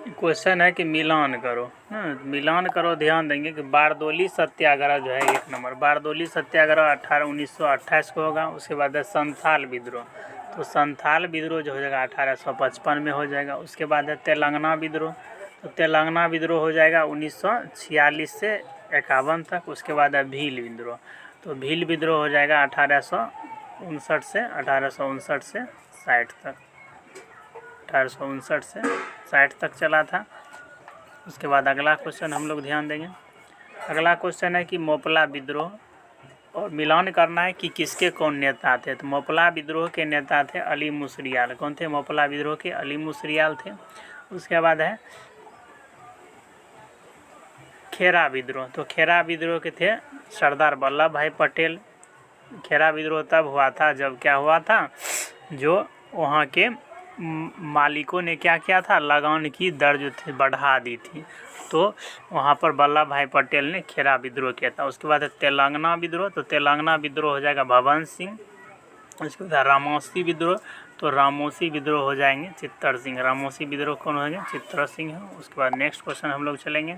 Question है कि मिलान करो। मिलान करो, ध्यान देंगे कि बारदोली सत्याग्रह जो है 1 नंबर, बारदोली सत्याग्रह 1928 को होगा। उसके बाद है संथाल विद्रोह, तो संथाल विद्रोह जो हो जाएगा 1855 में हो जाएगा। उसके बाद है तेलंगाना विद्रोह, तो तेलंगाना विद्रोह हो जाएगा 1946 से 51 तक। उसके बाद है भील विद्रोह, तो भील विद्रोह हो जाएगा 1859 से 60 तक, 1859 से 60 तक चला था। उसके बाद अगला क्वेश्चन हम लोग ध्यान देंगे। अगला क्वेश्चन है कि मोपला विद्रोह, और मिलान करना है कि किसके कौन नेता थे। तो मोपला विद्रोह के नेता थे अली मुसरियाल। कौन थे? मोपला विद्रोह के अली मुसरियाल थे। उसके बाद है खेरा विद्रोह, तो खेरा विद्रोह के थे सरदार वल्लभ भाई पटेल। खेरा विद्रोह तब हुआ था जब क्या हुआ था, जो वहाँ के मालिकों ने क्या किया था, लगान की दर जो थी बढ़ा दी थी, तो वहाँ पर वल्लभ भाई पटेल ने खेरा विद्रोह किया था। उसके बाद तेलंगाना विद्रोह, तो तेलंगाना विद्रोह हो जाएगा भवन सिंह। उसके बाद रामोसी विद्रोह, तो रामोसी विद्रोह हो जाएंगे चित्तर सिंह। रामोसी विद्रोह कौन हो गए? चित्तर सिंह है। उसके बाद नेक्स्ट क्वेश्चन हम लोग चलेंगे।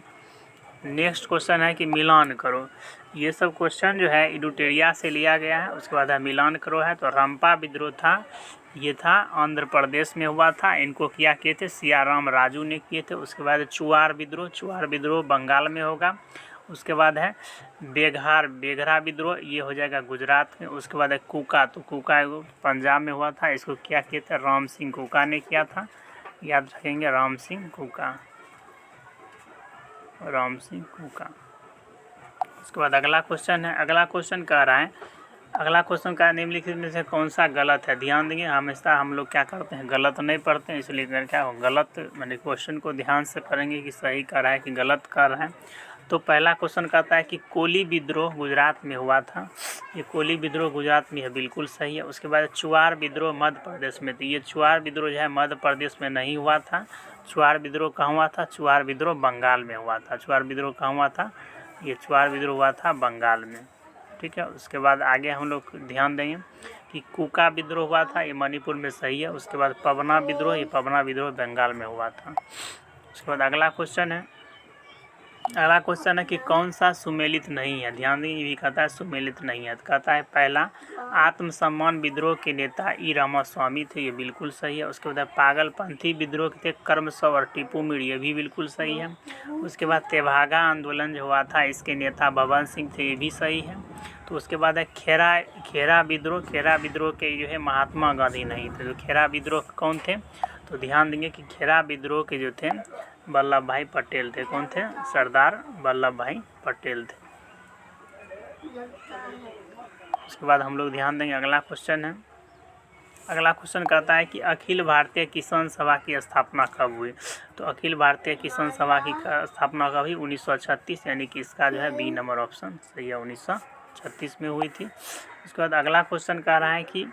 नेक्स्ट क्वेश्चन है कि मिलान करो। ये सब क्वेश्चन जो है इडुटेरिया से लिया गया है। उसके बाद है मिलान करो है, तो रंपा विद्रोह था, ये था आंध्र प्रदेश में हुआ था। इनको किया किए थे सियाराम राजू ने किए थे। उसके बाद चुआर विद्रोह, चुआर विद्रोह बंगाल में होगा। उसके बाद है बेघरा विद्रोह, ये हो जाएगा गुजरात में। उसके बाद है कुका, तो कुका पंजाब में हुआ था। इसको क्या किए थे? राम सिंह कुका ने किया था, याद रखेंगे, राम सिंह कुका, राम सिंह कुका। उसके बाद अगला क्वेश्चन है। अगला क्वेश्चन कह रहा है, अगला क्वेश्चन का निम्नलिखित में से कौन सा गलत है। ध्यान देंगे, हमेशा हम लोग क्या करते हैं, गलत नहीं पढ़ते हैं, इसलिए क्या हो, गलत मैंने क्वेश्चन को ध्यान से पढ़ेंगे कि सही कर रहा है कि गलत कर रहा है। तो पहला क्वेश्चन कहता है कि कोली विद्रोह गुजरात में हुआ था। ये कोली विद्रोह गुजरात में है, बिल्कुल सही है। उसके बाद चुआर विद्रोह मध्य प्रदेश में थी। ये चुआर विद्रोह जो है मध्य प्रदेश में नहीं हुआ था। चुआर विद्रोह कहाँ हुआ था? चुआर विद्रोह बंगाल में हुआ था। चुआर विद्रोह कहाँ हुआ था? ये चुआर विद्रोह हुआ था बंगाल में, ठीक है। उसके बाद आगे हम लोग ध्यान देंगे कि कुका विद्रोह हुआ था, ये मणिपुर में सही है। उसके बाद पवना विद्रोह, ये पवना विद्रोह बंगाल में हुआ था। उसके बाद अगला क्वेश्चन है, अगला क्वेश्चन है कि कौन सा सुमेलित नहीं है। ध्यान देंगे, ये भी कहता है सुमेलित नहीं है। तो कहता है पहला आत्मसम्मान विद्रोह के नेता ई रामास्वामी थे, ये बिल्कुल सही है। उसके बाद पागलपंथी विद्रोह के थे कर्मसव और टीपू मीर, ये भी बिल्कुल सही है। उसके बाद तेभागा आंदोलन जो हुआ था, इसके नेता भवन सिंह थे, ये भी सही है। तो उसके बाद है खेरा विद्रोह, खेरा विद्रोह के जो है महात्मा गांधी नहीं थे। तो खेरा विद्रोह कौन थे? तो ध्यान देंगे कि खेरा विद्रोह के जो थे वल्लभ भाई पटेल थे। कौन थे? सरदार वल्लभ भाई पटेल थे। उसके बाद हम लोग ध्यान देंगे, अगला क्वेश्चन है। अगला क्वेश्चन कहता है कि अखिल भारतीय किसान सभा की स्थापना कब हुई। तो अखिल भारतीय किसान सभा की स्थापना कब हुई? 1936, यानी कि इसका जो है बी नंबर ऑप्शन सही है, 1936 में हुई थी। उसके बाद अगला क्वेश्चन कह रहा है कि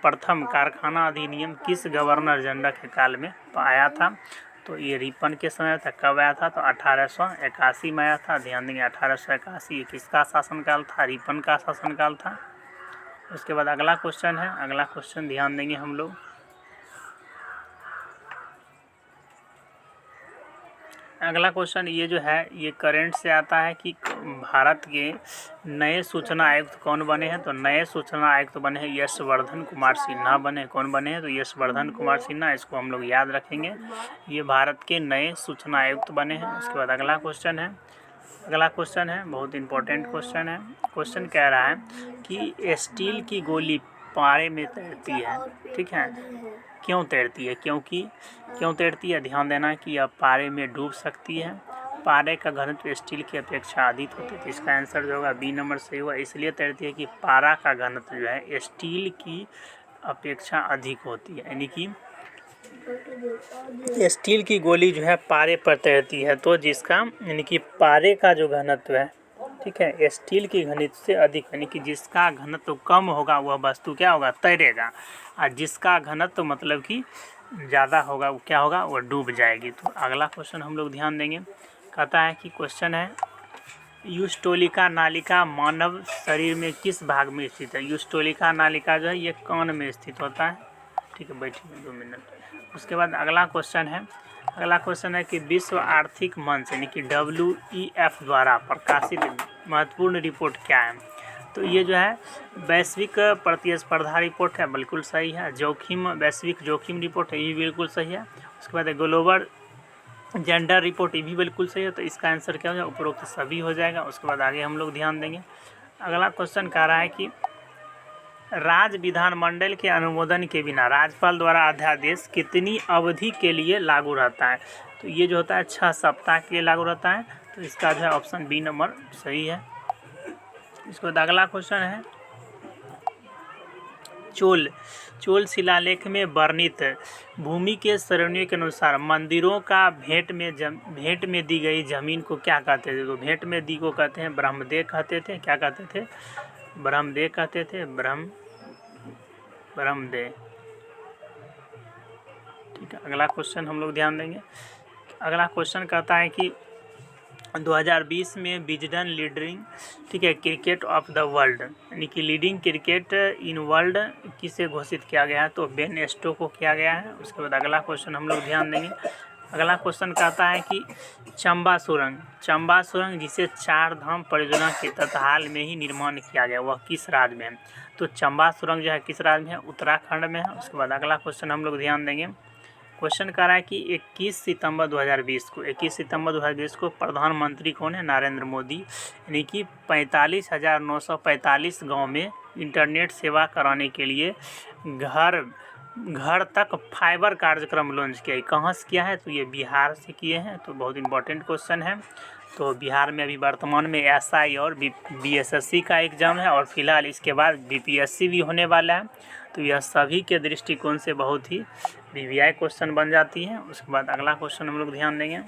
प्रथम कारखाना अधिनियम किस गवर्नर जनरल के काल में आया था। तो ये रिपन के समय था। कब आया था? तो 1881 में आया था। ध्यान देंगे 1881 किसका शासनकाल था? रिपन का शासनकाल था। उसके बाद अगला क्वेश्चन है, अगला क्वेश्चन ध्यान देंगे हम लोग। अगला क्वेश्चन ये जो है ये करंट से आता है कि भारत के नए सूचना आयुक्त कौन बने हैं। तो नए सूचना आयुक्त बने हैं यशवर्धन कुमार सिन्हा बने। कौन बने हैं? तो यशवर्धन कुमार सिन्हा, इसको हम लोग याद रखेंगे, ये भारत के नए सूचना आयुक्त बने हैं। उसके बाद अगला क्वेश्चन है, अगला क्वेश्चन है बहुत इंपॉर्टेंट क्वेश्चन है। क्वेश्चन कह रहा है कि स्टील की गोली पारे में तैरती है, ठीक है, क्यों तैरती है? क्यों तैरती है? ध्यान देना कि यह पारे में डूब सकती है। पारे का घनत्व स्टील की अपेक्षा अधिक होती है। तो इसका आंसर जो होगा बी नंबर सही हुआ। इसलिए तैरती है कि पारा का घनत्व जो है स्टील की अपेक्षा अधिक होती है, यानी कि स्टील की गोली जो है पारे पर तैरती है। तो जिसका यानी कि पारे का जो घनत्व है, ठीक है, स्टील की घनत्व से अधिक, यानी कि जिसका घनत्व कम होगा वह वस्तु क्या होगा? तैरेगा। और जिसका घनत्व मतलब कि ज़्यादा होगा वो क्या होगा? वो डूब जाएगी। तो अगला क्वेश्चन हम लोग ध्यान देंगे। कहता है कि क्वेश्चन है यूस्टोलिका नालिका मानव शरीर में किस भाग में स्थित है। यूस्टोलिका नालिका जो है ये कान में स्थित होता है, ठीक है, बैठिए 2 मिनट। उसके बाद अगला क्वेश्चन है कि विश्व आर्थिक मंच यानी कि WEF द्वारा प्रकाशित महत्वपूर्ण रिपोर्ट क्या है। तो ये जो है वैश्विक प्रतिस्पर्धा रिपोर्ट है, बिल्कुल सही है। वैश्विक जोखिम रिपोर्ट है, ये भी बिल्कुल सही है। उसके बाद ग्लोबल जेंडर रिपोर्ट, ये भी बिल्कुल सही है। तो इसका आंसर क्या हो जाएगा, उपरोक्त सभी हो जाएगा। उसके बाद आगे हम लोग ध्यान देंगे। अगला क्वेश्चन कह रहा है कि राज्य विधानमंडल के अनुमोदन के बिना राज्यपाल द्वारा अध्यादेश कितनी अवधि के लिए लागू रहता है। तो ये जो होता है 6 सप्ताह के लिए लागू रहता है। तो इसका जो है ऑप्शन बी नंबर सही है। इसके बाद अगला क्वेश्चन है चोल शिलालेख में वर्णित भूमि के श्रेणियों के अनुसार मंदिरों का भेंट में दी गई जमीन को क्या कहते थे। तो भेंट में दी को कहते हैं ब्रह्मदेव कहते थे। क्या कहते थे, ब्रह्मदेव कहते थे, ब्रह्मदेव। ठीक है, अगला क्वेश्चन हम लोग ध्यान देंगे। अगला क्वेश्चन कहता है कि 2020 में विजडन लीडिंग, ठीक है, क्रिकेट ऑफ द वर्ल्ड यानी कि लीडिंग क्रिकेट इन वर्ल्ड किसे घोषित किया गया है। तो बेन स्टोक्स को किया गया है। उसके बाद अगला क्वेश्चन हम लोग ध्यान देंगे। अगला क्वेश्चन कहता है कि चंबा सुरंग जिसे 4 धाम परियोजना के तहत हाल में ही निर्माण किया गया, वह किस राज्य में है। तो चंबा सुरंग जो है किस राज्य में है, उत्तराखंड में है। उसके बाद अगला क्वेश्चन हम लोग ध्यान देंगे। क्वेश्चन कह रहा है कि 21 सितंबर 2020 को प्रधानमंत्री कौन है, नरेंद्र मोदी, यानी कि 45,945 गाँव में इंटरनेट सेवा कराने के लिए घर तक फाइबर कार्यक्रम लॉन्च किया है। कहाँ से किया है, तो ये बिहार से किए हैं। तो बहुत इंपॉर्टेंट क्वेश्चन है। तो बिहार में अभी वर्तमान में SI और BSSC का एग्ज़ाम है और फिलहाल इसके बाद BPSC भी होने वाला है। तो यह सभी के दृष्टिकोण से बहुत ही VVI क्वेश्चन बन जाती है। उसके बाद अगला क्वेश्चन हम लोग ध्यान देंगे।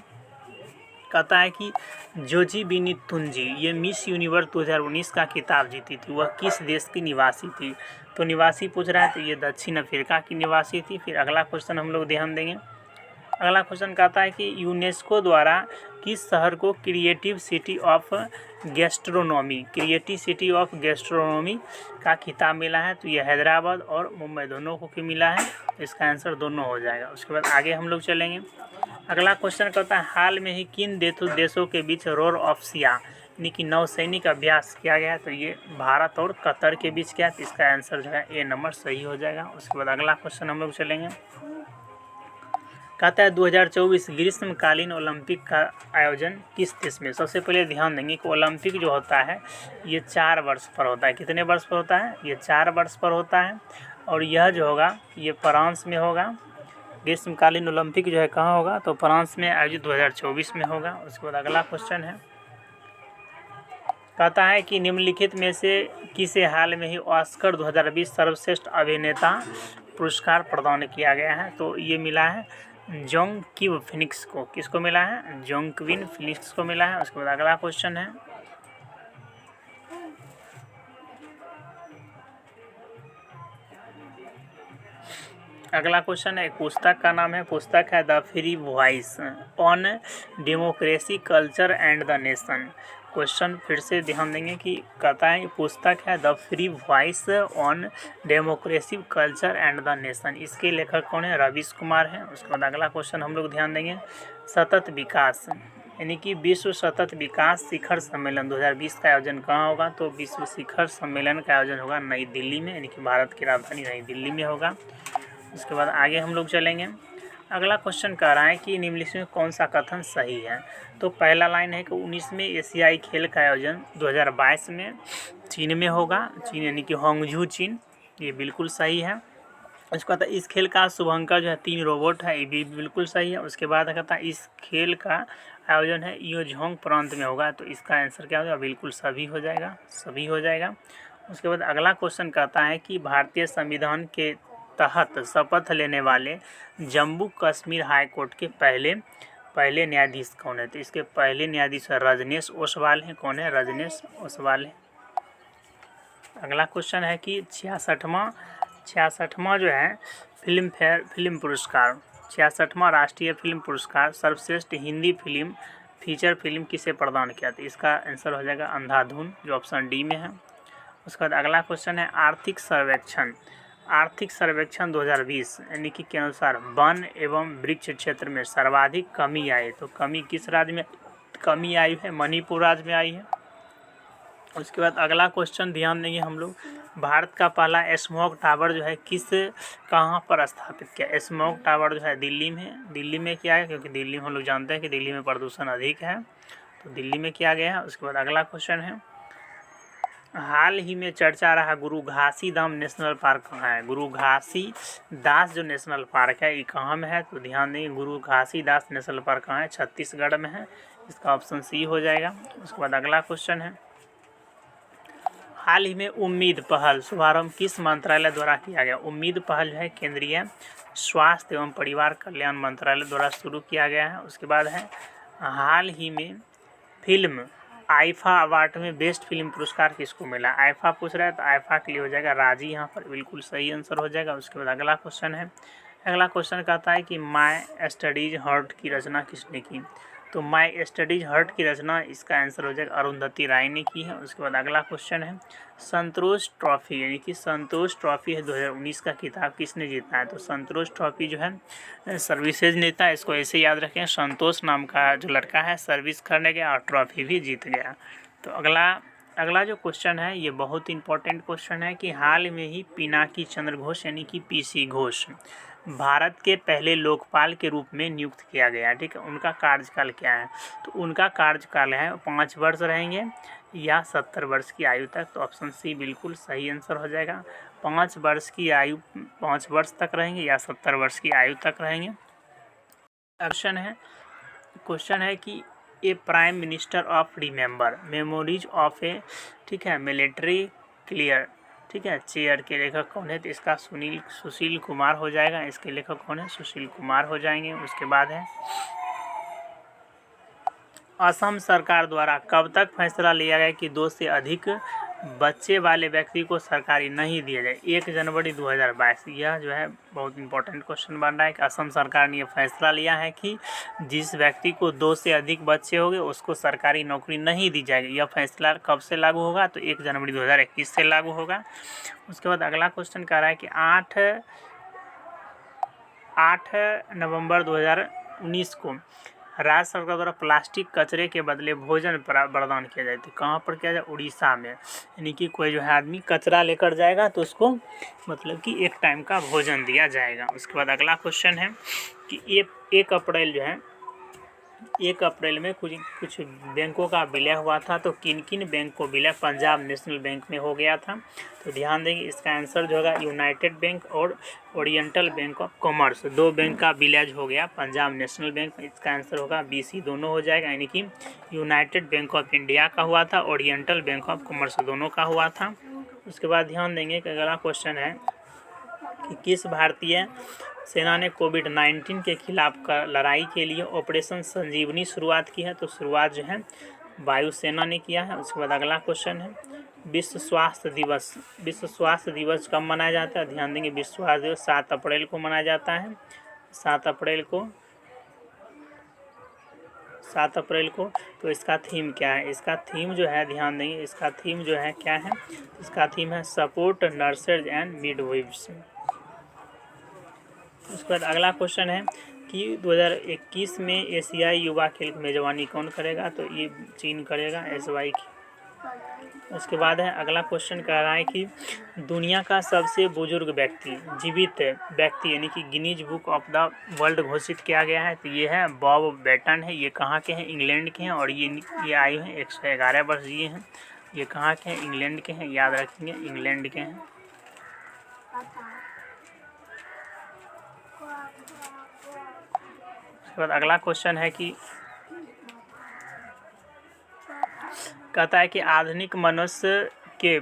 कहता है कि जोजी बिनी तुंजी ये मिस यूनिवर्स 2019 का खिताब जीती थी, वह किस देश की निवासी थी। तो निवासी पूछ रहा है, तो ये दक्षिण अफ्रीका की निवासी थी। फिर अगला क्वेश्चन हम लोग ध्यान देंगे। अगला क्वेश्चन कहता है कि यूनेस्को द्वारा किस शहर को क्रिएटिव सिटी ऑफ गैस्ट्रोनॉमी का खिताब मिला है। तो यह हैदराबाद और मुंबई दोनों को मिला है। इसका आंसर दोनों हो जाएगा। उसके बाद आगे हम लोग चलेंगे। अगला क्वेश्चन कहता है हाल में ही किन देशों के बीच रोर ऑफ सिया यानी कि नौसैनिक अभ्यास किया गया। तो ये भारत और कतर के बीच किया। तो इसका आंसर जो है A नंबर सही हो जाएगा। उसके बाद अगला क्वेश्चन हम लोग चलेंगे। कहता है 2024 ग्रीष्मकालीन ओलंपिक का आयोजन किस देश में। सबसे पहले ध्यान देंगे कि ओलंपिक जो होता है ये 4 वर्ष पर होता है। कितने वर्ष पर होता है, ये 4 वर्ष पर होता है। और यह जो होगा ये फ्रांस में होगा। ग्रीष्मकालीन ओलंपिक जो है कहाँ होगा, तो फ्रांस में आयोजित 2024 में होगा। उसके बाद अगला क्वेश्चन है, कहता है कि निम्नलिखित में से किसे हाल में ही ऑस्कर 2020 सर्वश्रेष्ठ अभिनेता पुरस्कार प्रदान किया गया है। तो ये मिला है जोंक्विन फिनिक्स को। किसको मिला है, जोंक्विन फिनिक्स को मिला है। उसके बाद अगला क्वेश्चन है, अगला क्वेश्चन है, पुस्तक का नाम है, पुस्तक है the free voice on democracy culture and the nation. Question फिर से ध्यान देंगे कि कहता है पुस्तक है the free voice on democracy culture and the nation. इसके लेखक कौन है, रवीश कुमार हैं। उसके बाद अगला क्वेश्चन हम लोग ध्यान देंगे। सतत विकास यानी कि विश्व सतत विकास शिखर सम्मेलन 2020 का आयोजन कहाँ होगा। तो विश्व शिखर सम्मेलन का आयोजन होगा नई दिल्ली में, यानी कि भारत की राजधानी नई दिल्ली में होगा। उसके बाद आगे हम लोग चलेंगे। अगला क्वेश्चन कह रहा है कि निम्नलिखित में कौन सा कथन सही है। तो पहला लाइन है कि 19वें एशियाई खेल का आयोजन 2022 में चीन में होगा। चीन यानी कि होंगझू चीन, ये बिल्कुल सही है। उसके बाद इस खेल का शुभंकर जो है 3 रोबोट है, ये भी बिल्कुल सही है। उसके बाद कहता है इस खेल का आयोजन है योझोंग प्रांत में होगा। तो इसका आंसर क्या होगा, बिल्कुल सभी हो जाएगा, सभी हो जाएगा। उसके बाद अगला क्वेश्चन कहता है कि भारतीय संविधान के तहत शपथ लेने वाले जम्मू कश्मीर हाई कोर्ट के पहले न्यायाधीश कौन है। तो इसके पहले न्यायाधीश रजनीश ओसवाल हैं। कौन है, रजनीश ओसवाल है। अगला क्वेश्चन है कि 66वां जो है फिल्म पुरस्कार, 66वां राष्ट्रीय फिल्म पुरस्कार सर्वश्रेष्ठ हिंदी फिल्म फीचर फिल्म किसे प्रदान किया। तो इसका आंसर हो जाएगा अंधाधुन, जो ऑप्शन डी में है। उसके बाद अगला क्वेश्चन है आर्थिक सर्वेक्षण 2020 यानी कि के अनुसार वन एवं वृक्ष क्षेत्र में सर्वाधिक कमी आई। तो कमी किस राज्य में कमी आई है? मणिपुर राज्य में आई है। उसके बाद अगला क्वेश्चन ध्यान देंगे हम लोग, भारत का पहला स्मॉग टावर जो है कहाँ पर स्थापित किया? स्मॉग टावर जो है दिल्ली में किया है, क्योंकि दिल्ली में हम लोग जानते हैं कि दिल्ली में प्रदूषण अधिक है, तो दिल्ली में किया गया है। उसके बाद अगला क्वेश्चन है, हाल ही में चर्चा रहा गुरु घासीदास नेशनल पार्क कहाँ है? गुरु घासीदास जो नेशनल पार्क है ये कहाँ में है? तो ध्यान देंगे, गुरु घासीदास नेशनल पार्क कहाँ है? छत्तीसगढ़ में है। इसका ऑप्शन सी हो जाएगा। उसके बाद अगला क्वेश्चन है, हाल ही में उम्मीद पहल शुभारंभ किस मंत्रालय द्वारा किया गया? उम्मीद पहल जो है केंद्रीय स्वास्थ्य एवं परिवार कल्याण मंत्रालय द्वारा शुरू किया गया है। उसके बाद है, हाल ही में फिल्म आईफा अवार्ड में बेस्ट फिल्म पुरस्कार किसको मिला? आईफा पूछ रहा है तो आईफा के लिए हो जाएगा राजी, यहाँ पर बिल्कुल सही आंसर हो जाएगा। उसके बाद अगला क्वेश्चन है, अगला क्वेश्चन कहता है कि माय स्टडीज हर्ट की रचना किसने की? तो माय स्टडीज हर्ट की रचना इसका आंसर हो जाएगा अरुंधति राय ने की है। उसके बाद अगला क्वेश्चन है, संतोष ट्रॉफी यानी कि संतोष ट्रॉफी है 2019 का खिताब किसने जीता है? तो संतोष ट्रॉफी जो है सर्विसेज नेता, इसको ऐसे याद रखें, संतोष नाम का जो लड़का है सर्विस करने गया और ट्रॉफी भी जीत गया। तो अगला जो क्वेश्चन है ये बहुत इंपॉर्टेंट क्वेश्चन है कि हाल में ही पिनाकी चंद्र घोष यानी कि पीसी घोष भारत के पहले लोकपाल के रूप में नियुक्त किया गया। ठीक है, उनका कार्यकाल क्या है? तो उनका कार्यकाल है 5 वर्ष रहेंगे या 70 वर्ष की आयु तक। तो ऑप्शन सी बिल्कुल सही आंसर हो जाएगा। 5 वर्ष की आयु 5 वर्ष तक रहेंगे या 70 वर्ष की आयु तक रहेंगे। क्वेश्चन है कि a prime minister of remember memories of a, ठीक है, मिलिट्री क्लियर, ठीक है, चेयर के लेखक कौन है? तो इसका सुशील कुमार हो जाएगा। इसके लेखक कौन है? सुशील कुमार हो जाएंगे। उसके बाद है, असम सरकार द्वारा कब तक फैसला लिया गया कि 2 से अधिक बच्चे वाले व्यक्ति को सरकारी नहीं दिया जाए? 1 जनवरी 2022। यह जो है बहुत इंपॉर्टेंट क्वेश्चन बन रहा है कि असम सरकार ने यह फैसला लिया है कि जिस व्यक्ति को 2 से अधिक बच्चे होंगे उसको सरकारी नौकरी नहीं दी जाएगी। यह फैसला कब से लागू होगा? तो 1 जनवरी 2021 से लागू होगा। उसके बाद अगला क्वेश्चन कह रहा है कि 8 नवंबर 2019 को राज्य सरकार द्वारा प्लास्टिक कचरे के बदले भोजन प्रदान किया जाए। तो कहाँ पर किया जाए? उड़ीसा में। यानी कि कोई जो है आदमी कचरा लेकर जाएगा तो उसको मतलब कि 1 टाइम का भोजन दिया जाएगा। उसके बाद अगला क्वेश्चन है कि 1 अप्रैल जो है 1 अप्रैल में कुछ बैंकों का विलय हुआ था। तो किन किन बैंक को विलय? पंजाब नेशनल बैंक में हो गया था। तो ध्यान देंगे इसका आंसर जो होगा यूनाइटेड बैंक और oriental bank of commerce, 2 bank का विलय हो गया पंजाब नेशनल बैंक। इसका आंसर होगा BC दोनों हो जाएगा, यानी कि यूनाइटेड बैंक ऑफ इंडिया का हुआ था, ओरिएंटल बैंक ऑफ कॉमर्स दोनों का हुआ था। उसके बाद ध्यान देंगे कि अगला क्वेश्चन है कि किस भारतीय सेना ने कोविड-19 के खिलाफ लड़ाई के लिए ऑपरेशन संजीवनी शुरुआत की है? तो शुरुआत जो है वायुसेना ने किया है। उसके बाद अगला क्वेश्चन है, विश्व स्वास्थ्य दिवस कब मनाया जाता है? ध्यान देंगे विश्व स्वास्थ्य दिवस 7 अप्रैल को मनाया जाता है। 7 अप्रैल को। तो इसका थीम क्या है? इसका थीम जो है ध्यान देंगे, इसका थीम जो है क्या है? इसका थीम है सपोर्ट नर्सेज एंड मिडवाइफ्स। उसके बाद अगला क्वेश्चन है कि 2021 में एशियाई युवा खेल की मेजबानी कौन करेगा? तो ये चीन करेगा, SY की। उसके बाद है अगला क्वेश्चन कह रहा है कि दुनिया का सबसे बुजुर्ग जीवित व्यक्ति यानी कि Guinness book of the world घोषित किया गया है। तो ये है बॉब बेटन है। ये कहाँ के हैं? इंग्लैंड के हैं और ये आयु हैं 111 वर्ष जिए हैं। ये कहाँ के हैं? इंग्लैंड के हैं, याद रखेंगे इंग्लैंड के हैं। उसके बाद अगला क्वेश्चन है कि कहता है कि आधुनिक मनुष्य के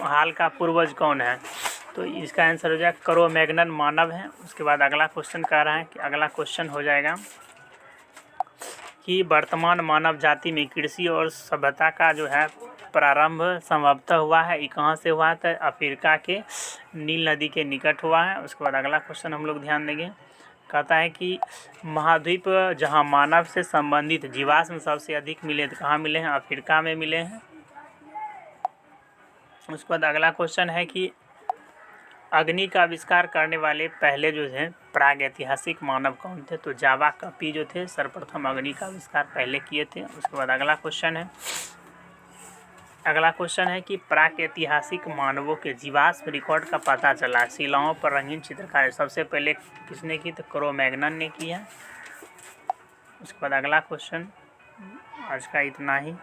हाल का पूर्वज कौन है? तो इसका आंसर हो जाएगा क्रो-मैग्नन मानव है। उसके बाद अगला क्वेश्चन कह रहा है कि अगला क्वेश्चन हो जाएगा कि वर्तमान मानव जाति में कृषि और सभ्यता का जो है प्रारंभ संभवतः हुआ है। ये कहाँ से हुआ था? अफ्रीका के नील नदी के निकट हुआ है। उसके बाद अगला क्वेश्चन हम लोग ध्यान देंगे, कहता है कि महाद्वीप जहां मानव से संबंधित जीवाश्म सबसे अधिक मिले तो कहाँ मिले हैं? अफ्रीका में मिले हैं। उसके बाद अगला क्वेश्चन है कि अग्नि का आविष्कार करने वाले पहले जो है प्रागैतिहासिक मानव कौन थे? तो जावा कपी जो थे सर्वप्रथम अग्नि का आविष्कार पहले किए थे। उसके बाद अगला क्वेश्चन है कि प्रागैतिहासिक मानवों के जीवाश्म रिकॉर्ड का पता चला शिलाओं पर रंगीन चित्रकारी सबसे पहले किसने की? तो क्रो-मैग्नन ने किया। उसके बाद अगला क्वेश्चन, आज का इतना ही।